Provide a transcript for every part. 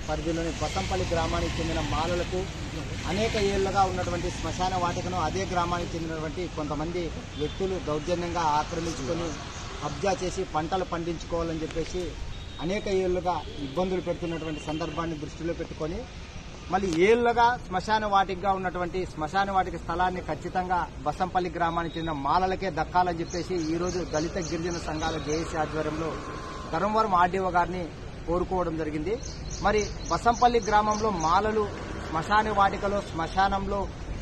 పరిధిలోని బసంపల్లి గ్రామానికి చెందిన మాలలకు అనేక ఏళ్లుగా ఉన్నటువంటి శ్మశాన వాటికను అదే గ్రామానికి చెందినటువంటి కొంతమంది వ్యక్తులు దౌర్జన్యంగా ఆక్రమించుకొని కబ్జా చేసి పంటలు పండించుకోవాలని చెప్పేసి అనేక ఏళ్లుగా ఇబ్బందులు పెడుతున్నటువంటి సందర్భాన్ని దృష్టిలో పెట్టుకొని మళ్ళీ ఏళ్లుగా శ్మశాన వాటికగా ఉన్నటువంటి శ్మశాన వాటిక స్థలాన్ని ఖచ్చితంగా బసంపల్లి గ్రామానికి చెందిన మాలలకే దక్కాలని చెప్పేసి ఈరోజు దళిత గిరిజన సంఘాల జేఏసీ ఆధ్వర్యంలో ధర్మవరం ఆర్డీఓ గారిని కోరుకోవడం జరిగింది. మరి బసంపల్లి గ్రామంలో మాలలు శ్మశాన వాటికలో శ్మశానంలో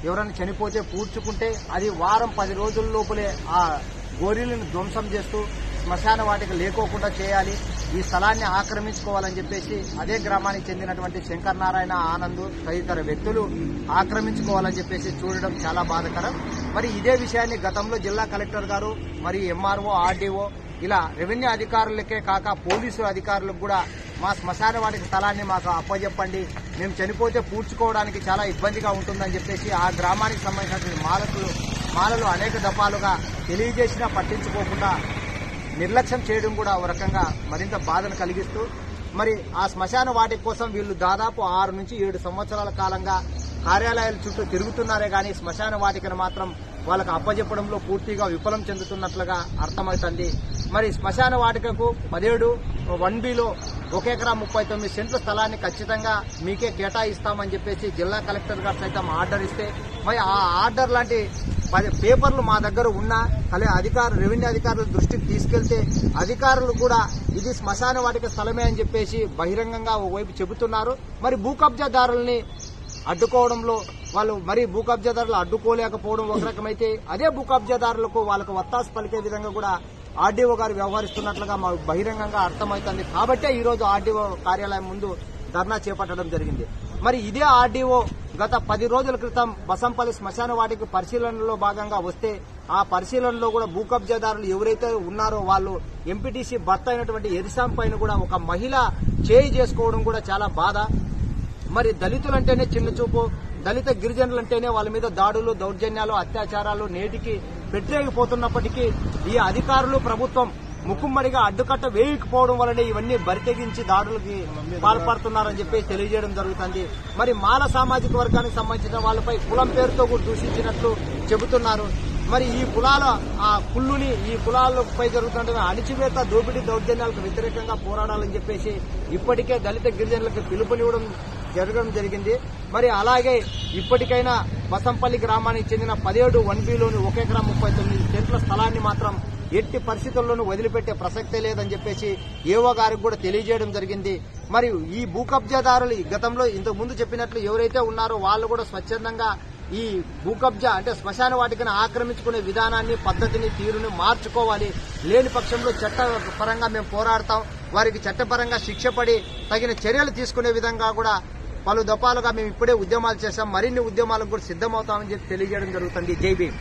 ఎవరైనా చనిపోతే పూడ్చుకుంటే అది వారం 10 రోజుల లోపలే ఆ గోరీలను ధ్వంసం చేస్తూ శ్మశాన వాటిక లేకోకుండా చేయాలి, ఈ స్థలాన్ని ఆక్రమించుకోవాలని చెప్పేసి అదే గ్రామానికి చెందినటువంటి శంకర్ నారాయణ ఆనంద్ తదితర వ్యక్తులు ఆక్రమించుకోవాలని చెప్పేసి చూడడం చాలా బాధాకరం. మరి ఇదే విషయాన్ని గతంలో జిల్లా కలెక్టర్ గారు మరి ఎంఆర్ఓ ఆర్డీఓ ఇలా రెవెన్యూ అధికారులకే కాక పోలీసు అధికారులకు కూడా మా శ్మశాన వాటిక స్థలాన్ని మాకు అప్పచెప్పండి, మేము చనిపోతే పూడ్చుకోవడానికి చాలా ఇబ్బందిగా ఉంటుందని చెప్పేసి ఆ గ్రామానికి సంబంధించినటువంటి మాలలు అనేక దఫాలుగా తెలియజేసినా పట్టించుకోకుండా నిర్లక్ష్యం చేయడం కూడా ఒక రకంగా మరింత బాధను కలిగిస్తూ మరి ఆ శ్మశాన వాటిక కోసం వీళ్ళు దాదాపు 6 నుంచి 7 సంవత్సరాల కాలంగా కార్యాలయాల చుట్టూ తిరుగుతున్నారే గానీ శ్మశాన వాటికను మాత్రం వాళ్ళకు అప్పచెప్పడంలో పూర్తిగా విఫలం చెందుతున్నట్లుగా అర్థమవుతుంది. మరి శ్మశాన వాటికకు 17 1బిలో 1 ఎకరా 39 సెంట్ల స్థలాన్ని ఖచ్చితంగా మీకే కేటాయిస్తామని చెప్పేసి జిల్లా కలెక్టర్ గారు సైతం ఆర్డర్ ఇస్తే మరి ఆ ఆర్డర్ లాంటి పేపర్లు మా దగ్గర ఉన్నా రెవెన్యూ అధికారుల దృష్టికి తీసుకెళ్తే అధికారులు కూడా ఇది శ్మశాన వాటిక స్థలమే అని చెప్పేసి బహిరంగంగా ఒకవైపు చెబుతున్నారు. మరి భూ కబ్జాదారుల్ని అడ్డుకోవడంలో వాళ్ళు మరి భూ కబ్జాదారులు అడ్డుకోలేకపోవడం ఒక రకమైతే అదే భూ కబ్జాదారులకు వాళ్ళకు వత్తాసు పలికే విధంగా కూడా ఆర్డీఓ గారు వ్యవహరిస్తున్నట్లుగా మాకు బహిరంగంగా అర్థమవుతుంది. కాబట్టే ఈరోజు ఆర్డీఓ కార్యాలయం ముందు ధర్నా చేపట్టడం జరిగింది. మరి ఇదే ఆర్డీఓ గత 10 రోజుల క్రితం బసంపల్లి శ్మశాన వాటిక పరిశీలనలో భాగంగా వస్తే ఆ పరిశీలనలో కూడా భూ కబ్జాదారులు ఎవరైతే ఉన్నారో వాళ్ళు ఎంపీటీసీ భర్త అయినటువంటి ఎరిసాం పైన కూడా ఒక మహిళ చేయి చేసుకోవడం కూడా చాలా బాధ. మరి దళితులంటేనే చిన్న చూపు, దళిత గిరిజనులంటేనే వాళ్ళ మీద దాడులు దౌర్జన్యాలు అత్యాచారాలు నేటికి పెట్టలేకపోతున్నప్పటికీ ఈ అధికారులు ప్రభుత్వం ముక్కుమ్మడిగా అడ్డుకట్ట వేయకపోవడం వల్లనే ఇవన్నీ బరితెగించి దాడులకి పాల్పడుతున్నారని చెప్పి తెలియజేయడం జరుగుతుంది. మరి మాల సామాజిక వర్గానికి సంబంధించిన వాళ్ళపై కులం పేరుతో కూడా దూషించినట్లు చెబుతున్నారు. మరి ఈ కులాల ఆ కుళ్ళుని ఈ కులాలపై జరుగుతున్న అణిచివేత దోపిడీ దౌర్జన్యాలకు వ్యతిరేకంగా పోరాడాలని చెప్పేసి ఇప్పటికే దళిత గిరిజనులకు పిలుపునివ్వడం జరగడం జరిగింది. మరి అలాగే ఇప్పటికైనా బసంపల్లి గ్రామానికి చెందిన 17 1బిలోని 1 ఎకరా 39 సెంట్ల స్థలాన్ని మాత్రం ఎట్టి పరిస్థితుల్లోనూ వదిలిపెట్టే ప్రసక్తే లేదని చెప్పేసి ఏవో గారికి కూడా తెలియజేయడం జరిగింది. మరి ఈ భూ కబ్జాదారులు గతంలో ఇంతకు ముందు చెప్పినట్లు ఎవరైతే ఉన్నారో వాళ్ళు కూడా స్వచ్ఛందంగా ఈ భూ కబ్జా అంటే శ్మశాన వాటికను ఆక్రమించుకునే విధానాన్ని పద్ధతిని తీరును మార్చుకోవాలి. లేని పక్షంలో చట్టపరంగా మేము పోరాడతాం, వారికి చట్టపరంగా శిక్ష పడి తగిన చర్యలు తీసుకునే విధంగా కూడా పలు దఫాలుగా మేము ఇప్పుడే ఉద్యమాలు చేశాం, మరిన్ని ఉద్యమాలకు కూడా సిద్దమవుతామని చెప్పి తెలియజేయడం జరుగుతుంది. జై భీమ్.